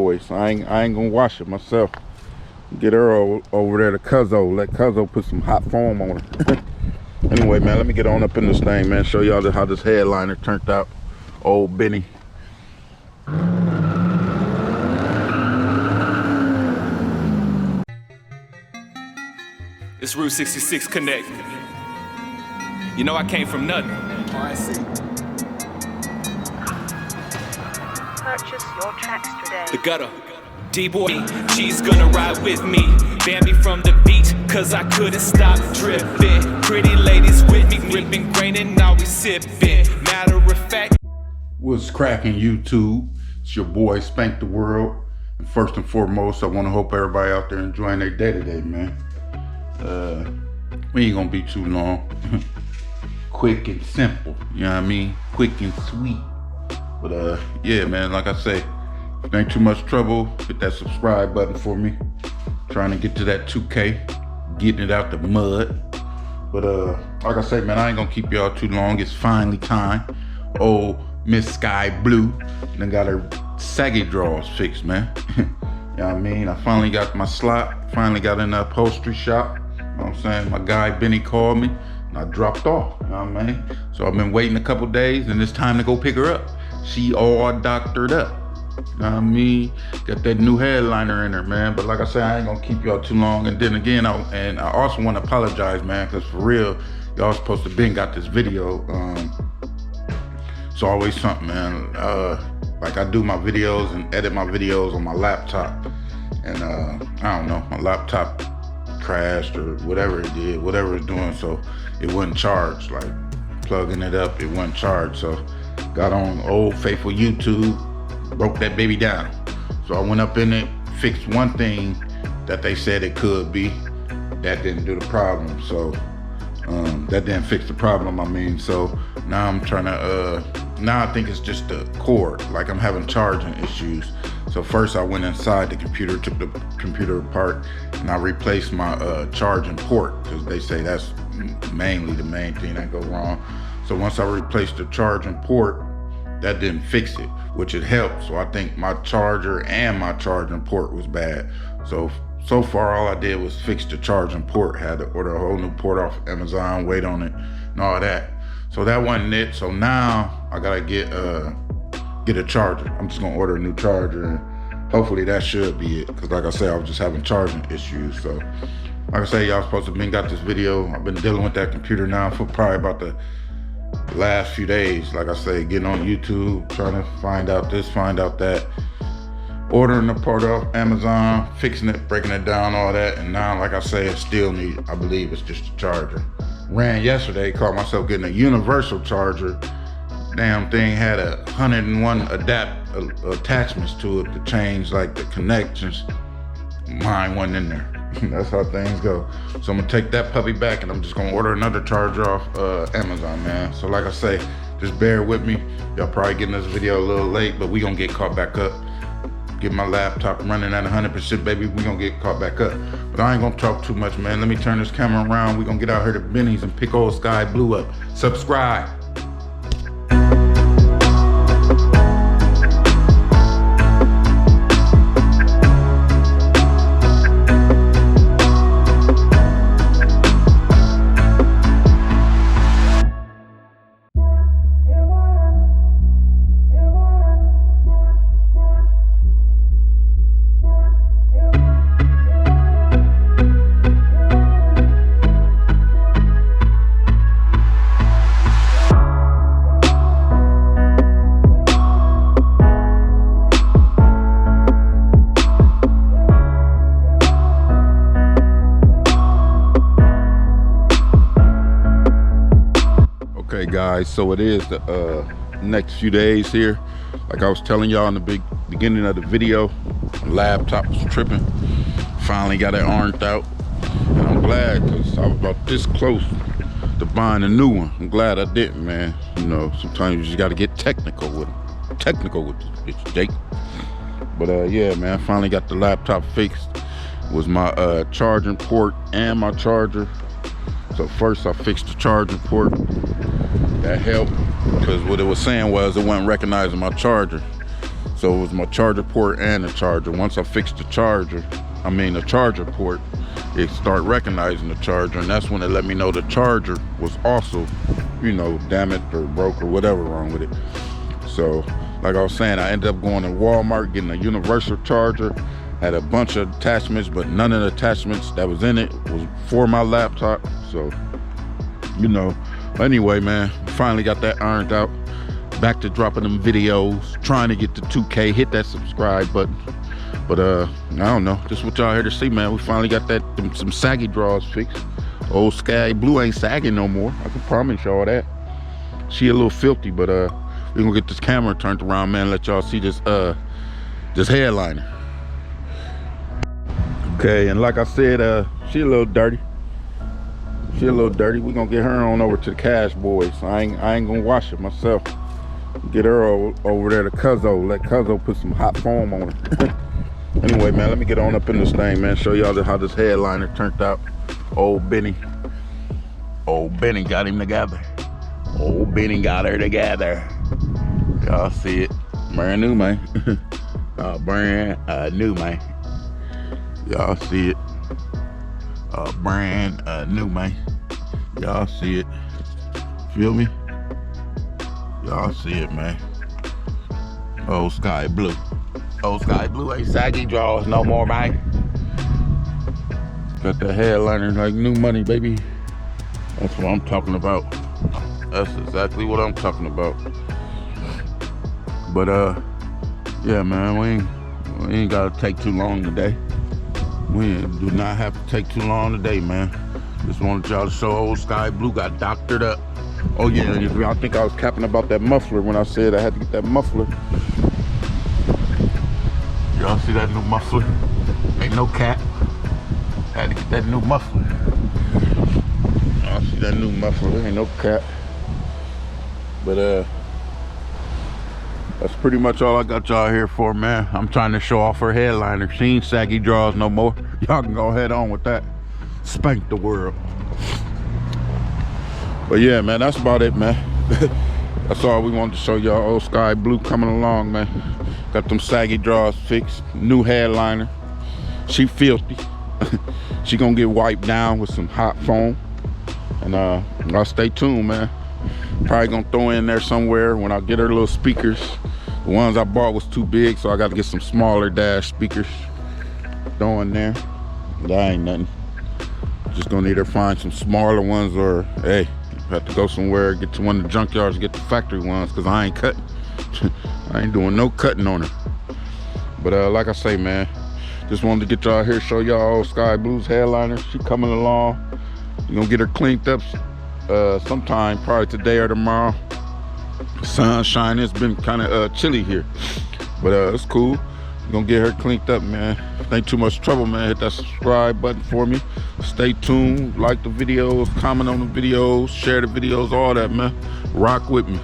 So I ain't gonna wash it myself. Get her over there to Cuzzo. Let Cuzzo put some hot foam on her. Anyway, man, let me get on up in this thing, man. Show y'all how this headliner turned out. Old Benny. It's Route 66 Connect. You know I came from nothing. I see. Purchase your tracks today. The gutter. D-boy, she's gonna ride with me. Bambi from the beach, cause I couldn't stop dripping. Pretty ladies with me, ripping grain and now we sipping. Matter of fact. What's cracking, YouTube? It's your boy Spank the World. And first and foremost, I want to hope everybody out there enjoying their day today, man. We ain't gonna be too long. Quick and simple, you know what I mean? Quick and sweet. But yeah, man, like I say, if it ain't too much trouble, hit that subscribe button for me. Trying to get to that 2K, getting it out the mud. But like I say, man, I ain't gonna keep y'all too long. It's finally time. Oh, Miss Sky Blue then got her saggy drawers fixed, man. You know what I mean? I finally got my slot, finally got in the upholstery shop. You know what I'm saying? My guy Benny called me and I dropped off, you know what I mean? So I've been waiting a couple days and it's time to go pick her up. She all doctored up, you know what I mean? Got that new headliner in her, man. But like I said, I ain't gonna keep y'all too long. And then again, I also want to apologize, man, because for real, y'all supposed to been got this video. It's always something, man. Like I do my videos and edit my videos on my laptop. And I don't know, my laptop crashed or whatever it did, whatever it's doing, so it wouldn't charge. Like plugging it up, it wouldn't charge. So got on old faithful YouTube, broke that baby down. So I went up in it, fixed one thing that they said it could be. That didn't do the problem. So that didn't fix the problem, I mean. So now I'm trying to now I think it's just the cord, like I'm having charging issues. So first I went inside the computer, took the computer apart, and I replaced my charging port, because they say that's mainly the main thing that go wrong. So once I replaced the charging port, that didn't fix it, which it helped. So I think my charger and my charging port was bad. So far all I did was fix the charging port. Had to order a whole new port off Amazon, wait on it, and all that. So that wasn't it. So now I gotta get a charger. I'm just gonna order a new charger, and hopefully that should be it. Cause like I said, I was just having charging issues. So like I say, y'all supposed to have been got this video. I've been dealing with that computer now for probably about the last few days. Like I say, getting on YouTube, trying to find out this, find out that, ordering the part off Amazon, fixing it, breaking it down, all that. And now, like I say, it still need, I believe it's just a charger. Ran yesterday, caught myself getting a universal charger. Damn thing had 101 attachments to it to change like the connections. Mine wasn't in there. That's how things go. So I'm gonna take that puppy back and I'm just gonna order another charger off Amazon, man. So like I say, just bear with me. Y'all probably getting this video a little late, but we gonna get caught back up. Get my laptop running at 100%, baby. We gonna get caught back up. But I ain't gonna talk too much, man. Let me turn this camera around. We gonna get out here to Benny's and pick old Sky Blue up. Subscribe. Okay guys, so it is the next few days here. Like I was telling y'all in the beginning of the video, laptop was tripping. Finally got it ironed out, and I'm glad, because I was about this close to buying a new one. I'm glad I didn't, man. You know, sometimes you just got to get technical with this bitch, Jake. But yeah, man, I finally got the laptop fixed. It was my charging port and my charger. So first I fixed the charging port. That helped, because what it was saying was it wasn't recognizing my charger. So it was my charger port and the charger. Once I fixed the charger port, it started recognizing the charger, and that's when it let me know the charger was also, you know, damaged or broke or whatever wrong with it. So like I was saying, I ended up going to Walmart, getting a universal charger. Had a bunch of attachments, but none of the attachments that was in it was for my laptop. So, you know, anyway, man, finally got that ironed out. Back to dropping them videos, trying to get to 2K, hit that subscribe button. But I don't know, just what y'all here to see, man. We finally got some saggy draws fixed. Old Sky Blue ain't sagging no more. I can promise y'all that. She a little filthy, but we're gonna get this camera turned around, man. Let y'all see this headliner. Okay, and like I said, she a little dirty. She a little dirty. We're gonna get her on over to the Cash Boys. I ain't gonna wash it myself. Get her over there to Cuzzo. Let Cuzzo put some hot foam on her. Anyway, man, let me get on up in this thing, man. Show y'all how this headliner turned out. Old Benny got him together. Old Benny got her together. Y'all see it. Brand new, man. Brand new, man. Y'all see it. Brand new, man. Y'all see it. Feel me? Y'all see it, man. Old Sky Blue. Old Sky Blue ain't saggy draws no more, man. Got the headliner like new money, baby. That's what I'm talking about. That's exactly what I'm talking about. But yeah, man, we ain't gotta take too long today. We do not have to take too long today, man. Just wanted y'all to show Old Sky Blue got doctored up. Oh yeah, and if y'all think I was capping about that muffler when I said I had to get that muffler. Y'all see that new muffler? Ain't no cap. Had to get that new muffler. Y'all see that new muffler? Ain't no cap. But that's pretty much all I got y'all here for, man. I'm trying to show off her headliner. She ain't saggy draws no more. Y'all can go head on with that. Spank the world. But yeah, man, that's about it, man. That's all we wanted to show y'all. Old Sky Blue coming along, man. Got them saggy draws fixed. New headliner. She filthy. She gonna get wiped down with some hot foam. And y'all stay tuned, man. Probably gonna throw in there somewhere when I get her little speakers. The ones I bought was too big, so I got to get some smaller dash speakers. Throw in there. That ain't nothing. Just gonna need her find some smaller ones, or hey, have to go somewhere, get to one of the junkyards, get the factory ones, because I ain't cutting. I ain't doing no cutting on her. But like I say, man, just wanted to get y'all here, show y'all Old Sky Blue's headliner. She coming along. We're gonna get her cleaned up sometime, probably today or tomorrow. Sun shining. It's been kind of chilly here, but it's cool. We're gonna get her cleaned up, man. If ain't too much trouble, man, hit that subscribe button for me. Stay tuned, like the videos, comment on the videos, share the videos, all that, man. Rock with me.